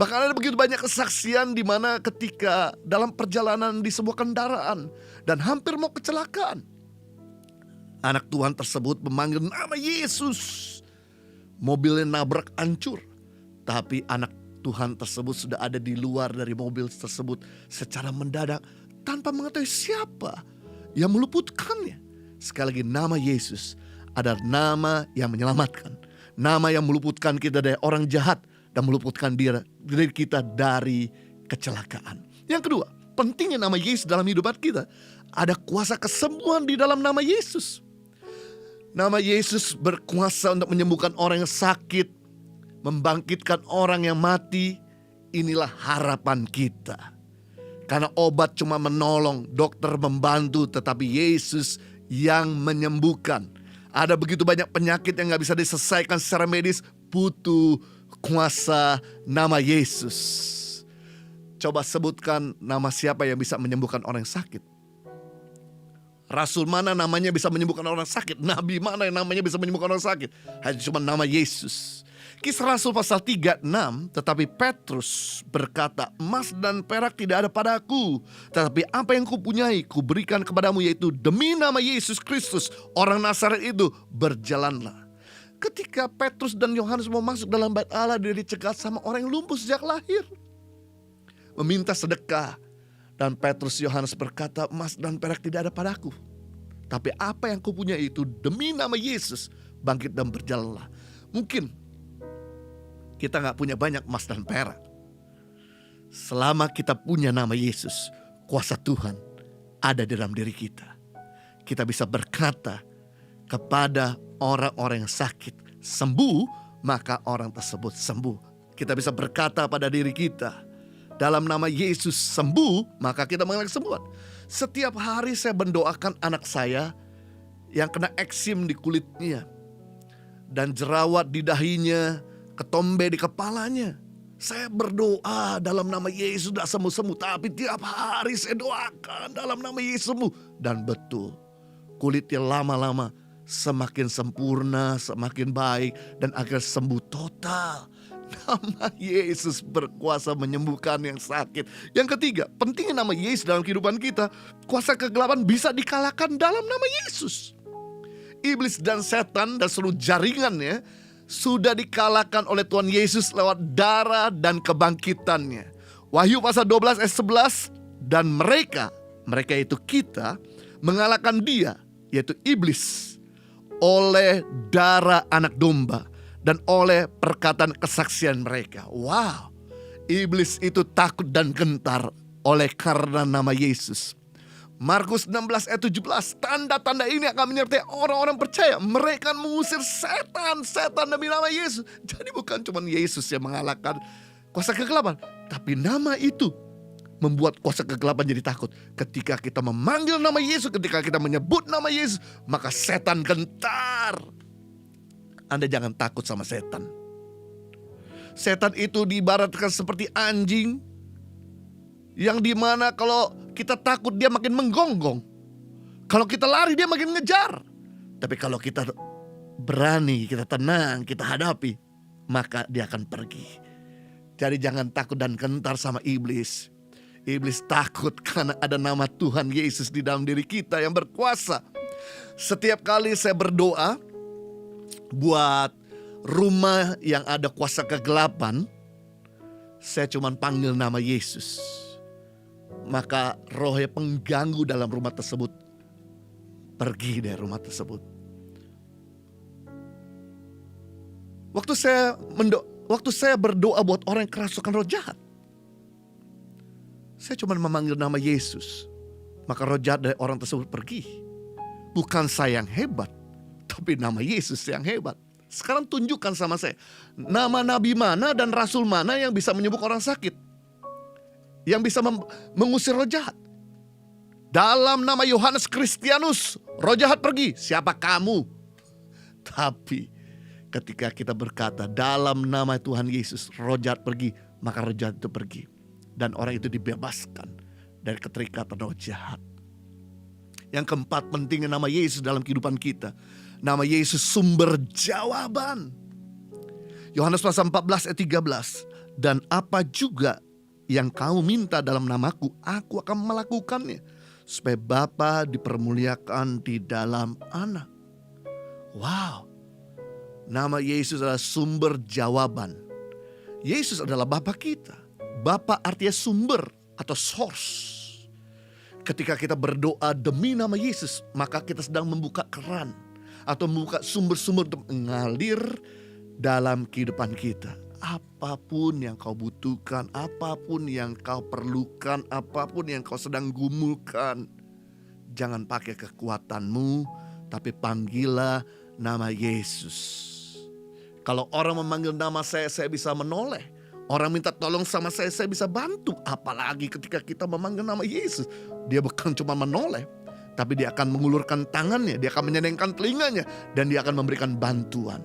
Bahkan ada begitu banyak kesaksian di mana ketika dalam perjalanan di sebuah kendaraan dan hampir mau kecelakaan, anak Tuhan tersebut memanggil nama Yesus. Mobilnya nabrak hancur, tapi anak Tuhan tersebut sudah ada di luar dari mobil tersebut secara mendadak tanpa mengetahui siapa yang meluputkannya. Sekali lagi, nama Yesus adalah nama yang menyelamatkan, nama yang meluputkan kita dari orang jahat dan meluputkan diri kita dari kecelakaan. Yang kedua, pentingnya nama Yesus dalam hidup kita. Ada kuasa kesembuhan di dalam nama Yesus. Nama Yesus berkuasa untuk menyembuhkan orang yang sakit, membangkitkan orang yang mati. Inilah harapan kita. Karena obat cuma menolong, dokter membantu, tetapi Yesus yang menyembuhkan. Ada begitu banyak penyakit yang gak bisa diselesaikan secara medis, butuh kuasa nama Yesus. Coba sebutkan nama siapa yang bisa menyembuhkan orang yang sakit. Rasul mana namanya bisa menyembuhkan orang sakit? Nabi mana yang namanya bisa menyembuhkan orang sakit? Hanya cuma nama Yesus. Kisah Rasul pasal 3:6, tetapi Petrus berkata, emas dan perak tidak ada padaku, tetapi apa yang kupunyai kuberikan kepadamu, yaitu demi nama Yesus Kristus orang Nazaret itu, berjalanlah. Ketika Petrus dan Yohanes mau masuk dalam bait Allah, dia dicegat sama orang yang lumpuh sejak lahir, meminta sedekah. Dan Petrus Yohanes berkata, emas dan perak tidak ada padaku, tapi apa yang kupunyai itu demi nama Yesus, bangkit dan berjalanlah. Mungkin kita gak punya banyak emas dan perak. Selama kita punya nama Yesus, kuasa Tuhan ada di dalam diri kita. Kita bisa berkata kepada orang-orang yang sakit, sembuh, maka orang tersebut sembuh. Kita bisa berkata pada diri kita, dalam nama Yesus sembuh, maka kita mengalami kesembuhan. Setiap hari saya mendoakan anak saya yang kena eksim di kulitnya dan jerawat di dahinya, ketombe di kepalanya. Saya berdoa dalam nama Yesus tidak sembuh-sembuh, tapi tiap hari saya doakan dalam nama Yesus sembuh. Dan betul, kulitnya lama-lama semakin sempurna, semakin baik, dan akhirnya sembuh total. Nama Yesus berkuasa menyembuhkan yang sakit. Yang ketiga, pentingnya nama Yesus dalam kehidupan kita. Kuasa kegelapan bisa dikalahkan dalam nama Yesus. Iblis dan setan dan seluruh jaringannya sudah dikalahkan oleh Tuhan Yesus lewat darah dan kebangkitannya. Wahyu pasal 12 ayat 11, dan mereka itu kita, mengalahkan dia, yaitu iblis, oleh darah anak domba dan oleh perkataan kesaksian mereka. Wow, iblis itu takut dan gentar oleh karena nama Yesus. Markus 16 ayat 17, tanda-tanda ini akan menyertai orang-orang percaya. Mereka mengusir setan demi nama Yesus. Jadi bukan cuma Yesus yang mengalahkan kuasa kegelapan, tapi nama itu membuat kuasa kegelapan jadi takut. Ketika kita memanggil nama Yesus, ketika kita menyebut nama Yesus, maka setan gentar. Anda jangan takut sama setan. Setan itu diibaratkan seperti anjing, yang dimana kalau kita takut dia makin menggonggong, kalau kita lari dia makin ngejar. Tapi kalau kita berani, kita tenang, kita hadapi, maka dia akan pergi. Jadi jangan takut dan gentar sama iblis. Iblis takut karena ada nama Tuhan Yesus di dalam diri kita yang berkuasa. Setiap kali saya berdoa, Buat rumah yang ada kuasa kegelapan, saya cuma panggil nama Yesus. Maka roh yang pengganggu dalam rumah tersebut pergi dari rumah tersebut. Waktu saya berdoa buat orang yang kerasukan roh jahat, saya cuma memanggil nama Yesus. Maka roh jahat dari orang tersebut pergi. Bukan saya yang hebat, tapi nama Yesus yang hebat. Sekarang tunjukkan sama saya, nama nabi mana dan rasul mana yang bisa menyembuhkan orang sakit, yang bisa mengusir roh jahat. Dalam nama Yohanes Kristianus, roh jahat pergi. Siapa kamu? Tapi ketika kita berkata dalam nama Tuhan Yesus, roh jahat pergi, maka roh jahat itu pergi. Dan orang itu dibebaskan dari keterikatan roh jahat. Yang keempat, pentingnya nama Yesus dalam kehidupan kita. Nama Yesus sumber jawaban. Yohanes pasal 14 ayat 13. Dan apa juga yang kau minta dalam namaku, aku akan melakukannya, supaya Bapa dipermuliakan di dalam Anak. Wow. Nama Yesus adalah sumber jawaban. Yesus adalah Bapa kita. Bapa artinya sumber atau source. Ketika kita berdoa demi nama Yesus, maka kita sedang membuka keran atau membuka sumber-sumber untuk mengalir dalam kehidupan kita. Apapun yang kau butuhkan, apapun yang kau perlukan, apapun yang kau sedang gumulkan, jangan pakai kekuatanmu, tapi panggillah nama Yesus. Kalau orang memanggil nama saya bisa menoleh. Orang minta tolong sama saya bisa bantu. Apalagi ketika kita memanggil nama Yesus. Dia bukan cuma menoleh, tapi dia akan mengulurkan tangannya, dia akan menyenengkan telinganya, dan dia akan memberikan bantuan.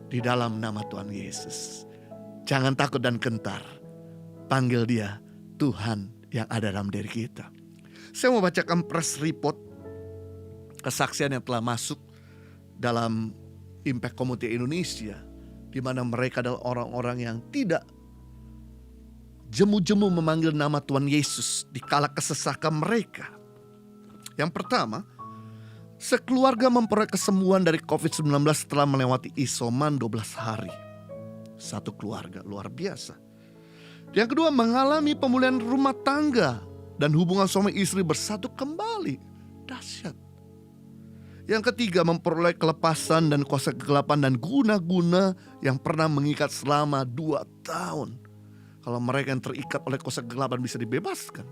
Di dalam nama Tuhan Yesus. Jangan takut dan gentar. Panggil dia Tuhan yang ada dalam diri kita. Saya mau bacakan press report kesaksian yang telah masuk dalam Impact Community Indonesia, di mana mereka adalah orang-orang yang tidak jemu-jemu memanggil nama Tuhan Yesus di kala kesesakan mereka. Yang pertama, sekeluarga memperoleh kesembuhan dari COVID-19 setelah melewati isoman 12 hari. Satu keluarga, luar biasa. Yang kedua, mengalami pemulihan rumah tangga dan hubungan suami istri bersatu kembali. Dahsyat. Yang ketiga, memperoleh kelepasan dan kuasa kegelapan dan guna-guna yang pernah mengikat selama 2 tahun. Kalau mereka yang terikat oleh kuasa kegelapan bisa dibebaskan.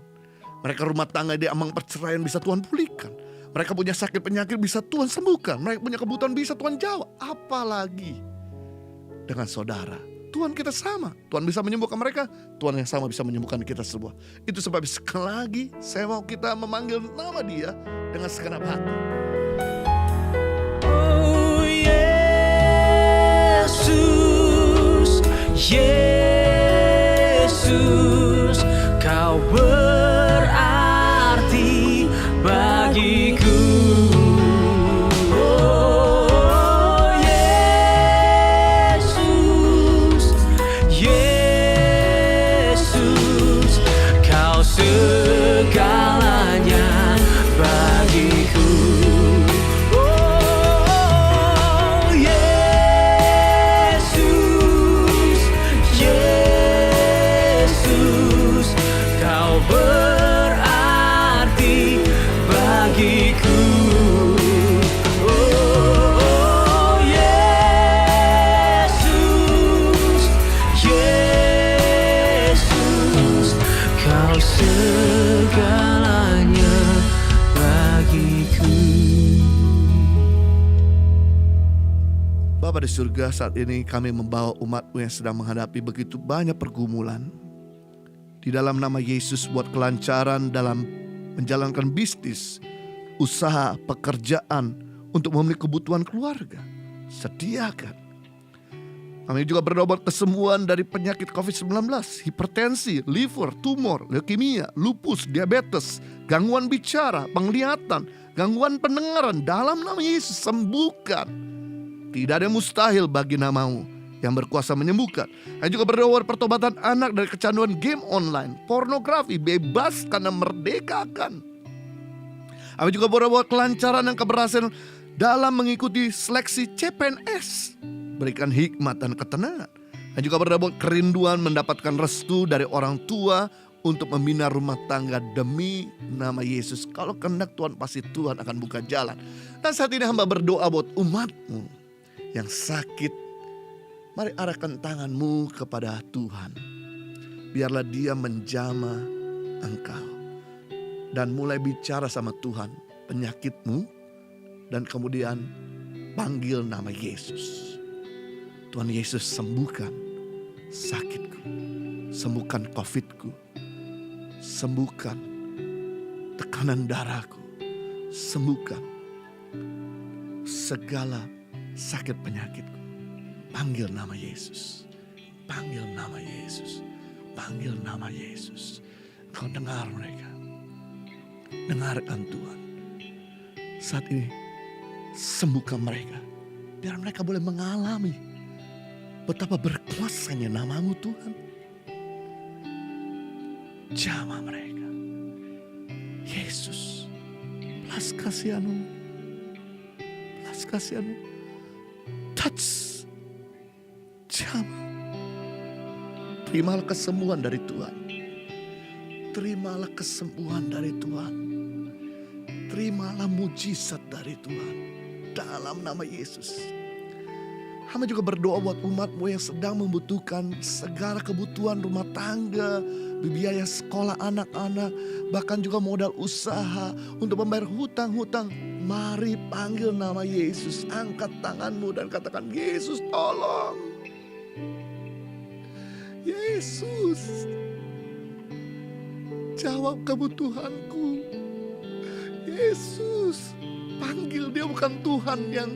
Mereka rumah tangga di ambang perceraian bisa Tuhan pulihkan. Mereka punya sakit penyakit bisa Tuhan sembuhkan. Mereka punya kebutuhan bisa Tuhan jawab. Apalagi dengan saudara. Tuhan kita sama. Tuhan bisa menyembuhkan mereka. Tuhan yang sama bisa menyembuhkan kita semua. Itu sebab sekali lagi saya mau kita memanggil nama Dia dengan segenap hati. Oh Yesus, Yesus, Kau berarti bagiku. Oh Yesus, Yesus, Kau segalanya bagiku. Segalanya bagiku. Bapa di surga, saat ini kami membawa umat-Mu yang sedang menghadapi begitu banyak pergumulan. Di dalam nama Yesus, buat kelancaran dalam menjalankan bisnis, usaha, pekerjaan, untuk memenuhi kebutuhan keluarga. Sediakan. Kami juga berdoa buat kesembuhan dari penyakit COVID-19, hipertensi, liver, tumor, leukemia, lupus, diabetes, gangguan bicara, penglihatan, gangguan pendengaran. Dalam nama Yesus, sembuhkan. Tidak ada yang mustahil bagi nama-Mu yang berkuasa menyembuhkan. Kami juga berdoa buat pertobatan anak dari kecanduan game online, pornografi, bebaskan dan merdekakan. Kami juga berdoa buat kelancaran dan keberhasilan dalam mengikuti seleksi CPNS. Berikan hikmat dan ketenangan. Dan juga berdapat kerinduan mendapatkan restu dari orang tua untuk membina rumah tangga demi nama Yesus. Kalau kehendak Tuhan, pasti Tuhan akan buka jalan. Dan saat ini hamba berdoa buat umatmu yang sakit. Mari arahkan tanganmu kepada Tuhan. Biarlah dia menjamah engkau. Dan mulai bicara sama Tuhan penyakitmu. Dan kemudian panggil nama Yesus. Tuhan Yesus, sembuhkan sakitku. Sembuhkan COVID-ku. Sembuhkan tekanan darahku. Sembuhkan segala sakit penyakitku. Panggil nama Yesus. Panggil nama Yesus. Panggil nama Yesus. Kau dengar mereka. Dengarkan Tuhan. Saat ini sembuhkan mereka. Biar mereka boleh mengalami betapa berkuasanya namamu Tuhan. Jamah mereka. Yesus, belas kasihan-Mu. Belas kasihan-Mu. Touch. Jamah. Terimalah kesembuhan dari Tuhan. Terimalah kesembuhan dari Tuhan. Terimalah mujizat dari Tuhan. Dalam nama Yesus. Hamba juga berdoa buat umatmu yang sedang membutuhkan segala kebutuhan rumah tangga, biaya sekolah anak-anak, bahkan juga modal usaha untuk membayar hutang-hutang. Mari panggil nama Yesus. Angkat tanganmu dan katakan, Yesus tolong. Yesus, jawab kebutuhanku. Yesus, panggil. Dia bukan Tuhan yang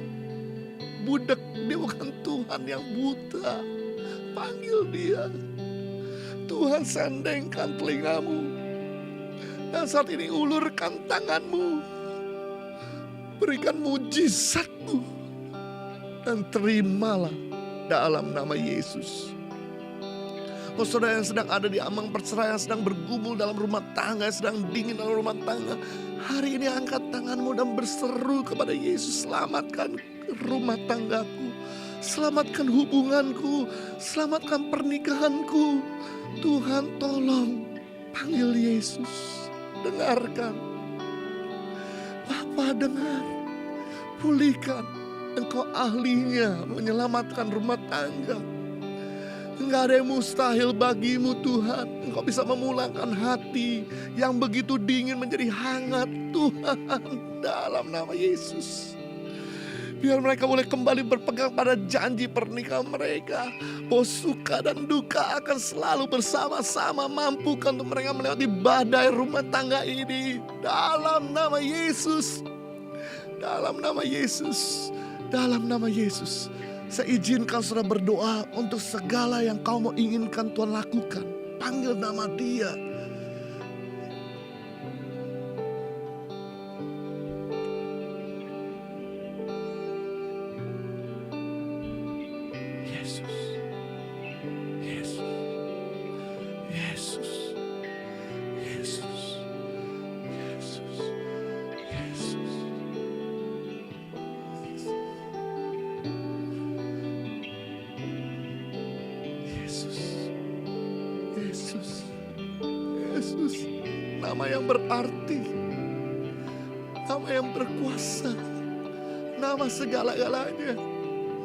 budak, dia bukan Tuhan yang buta. Panggil dia. Tuhan, sendengkan telingamu. Dan saat ini ulurkan tanganmu. Berikan mujizatmu. Dan terimalah dalam nama Yesus. Oh, saudara yang sedang ada di ambang perceraian, sedang bergumul dalam rumah tangga, sedang dingin dalam rumah tangga, hari ini angkat tanganmu dan berseru kepada Yesus. Selamatkan rumah tanggaku, selamatkan hubunganku, selamatkan pernikahanku. Tuhan tolong, panggil Yesus. Dengarkan, Bapa dengar, pulihkan. Engkau ahlinya menyelamatkan rumah tangga. Enggak ada yang mustahil bagimu Tuhan. Engkau bisa memulangkan hati yang begitu dingin menjadi hangat Tuhan. Dalam nama Yesus. Biar mereka boleh kembali berpegang pada janji pernikahan mereka. Bahwa suka dan duka akan selalu bersama-sama. Mampukan untuk mereka melewati badai rumah tangga ini. Dalam nama Yesus. Dalam nama Yesus. Dalam nama Yesus. Saya izinkan saudara berdoa untuk segala yang kau mau inginkan Tuhan lakukan. Panggil nama Dia. Yesus. Yesus. Yesus. Yesus. Yesus. Yesus. Yesus, nama yang berarti, nama yang berkuasa, nama segala-galanya,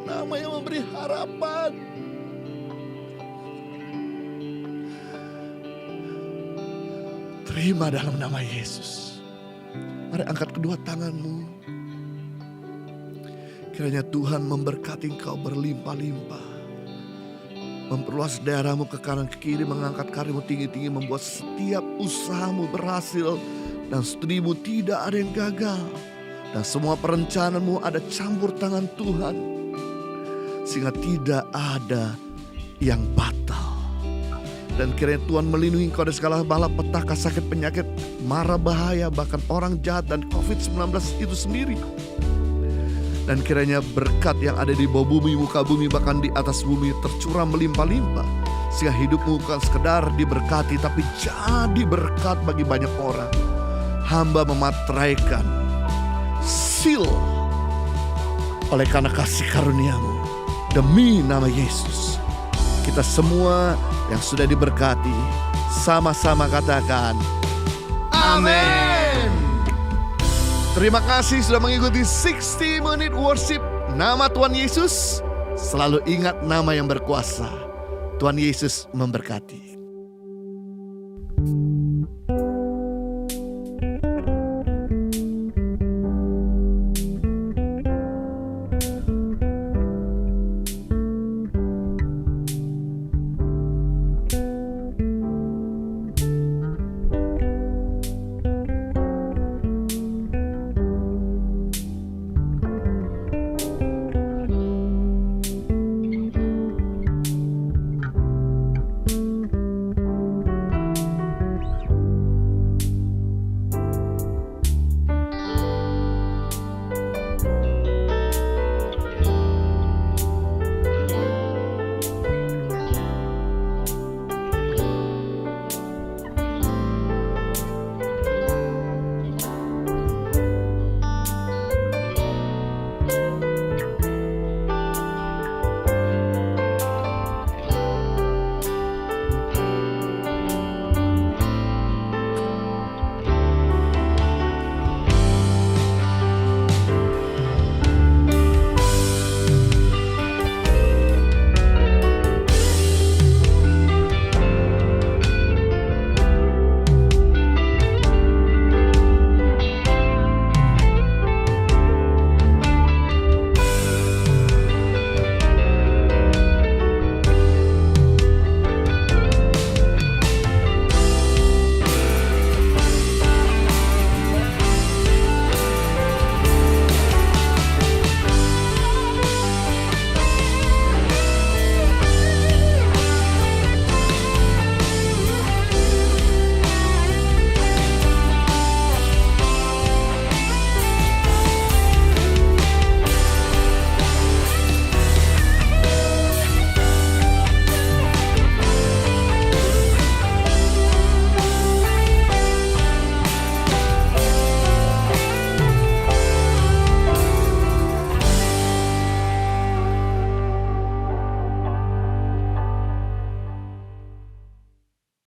nama yang memberi harapan. Terima dalam nama Yesus. Mari angkat kedua tanganmu. Kiranya Tuhan memberkati engkau berlimpah-limpah. Memperluas daerahmu ke kanan ke kiri, mengangkat karirmu tinggi-tinggi, membuat setiap usahamu berhasil dan studimu tidak ada yang gagal. Dan semua perencanaanmu ada campur tangan Tuhan. Sehingga tidak ada yang batal. Dan kiranya Tuhan melindungi engkau dari segala bala petaka, sakit, penyakit, mara bahaya, bahkan orang jahat dan COVID-19 itu sendiri. Dan kiranya berkat yang ada di bawah bumi, muka bumi, bahkan di atas bumi tercurah melimpah-limpah. Sehingga hidupmu bukan sekedar diberkati, tapi jadi berkat bagi banyak orang. Hamba memateraikan seal oleh karena kasih karunia-Mu. Demi nama Yesus, kita semua yang sudah diberkati, sama-sama katakan, amin. Terima kasih sudah mengikuti 60 Minute Worship. Nama Tuhan Yesus. Selalu ingat nama yang berkuasa. Tuhan Yesus memberkati.